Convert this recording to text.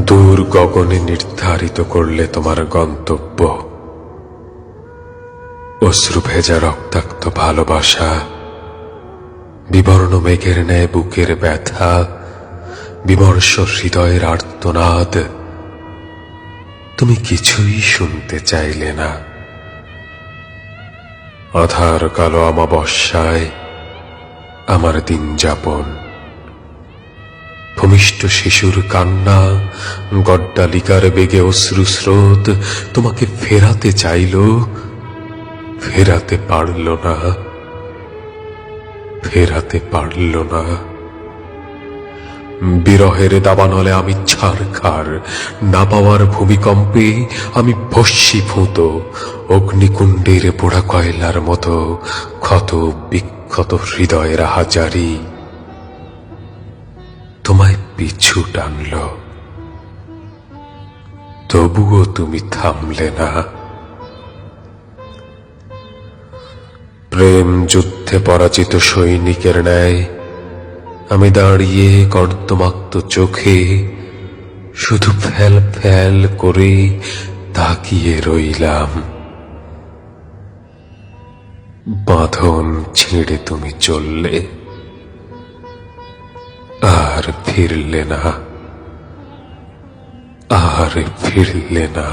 দূর গগনে নির্ধারিত করলে তোমার গন্তব্য। অশ্রু ভেজা রক্তাক্ত ভালোবাসা, বিবর্ণ মেঘের ন্যায় বুকের ব্যথা, বিমর্ষ হৃদয়ের আর্তনাদ। তুমি কিছুই শুনতে চাইলে না। আধার কালো অমাবস্যায় আমার দিন যাপন, ভূমিষ্ঠ শিশুর কান্না, গড্ডালিকার বেগে অশ্রু স্রোত তোমাকে ফেরাতে চাইল, ফেরাতে পারল না, ফেরাতে পারল না। বিরহের দাবানলে আমি ছারখার, না পাওয়ার ভূমিকম্পে আমি ভস্মীভূত, অগ্নিকুণ্ডের পোড়া কয়লার মতো ক্ষত বিক্ষত হৃদয়ের হাজারি। তোমায় পিছু টানল, তবুও তুমি থামলে না। প্রেম যুদ্ধে পরাজিত সৈনিকের ন্যায় আমি দাঁড়িয়ে কর্দমাক্ত চোখে শুধু ফ্যাল ফ্যাল করে তাকিয়ে রইলাম। বাঁধন ছিঁড়ে তুমি চললে, আর ফিরলে না, আর ফিরলে না।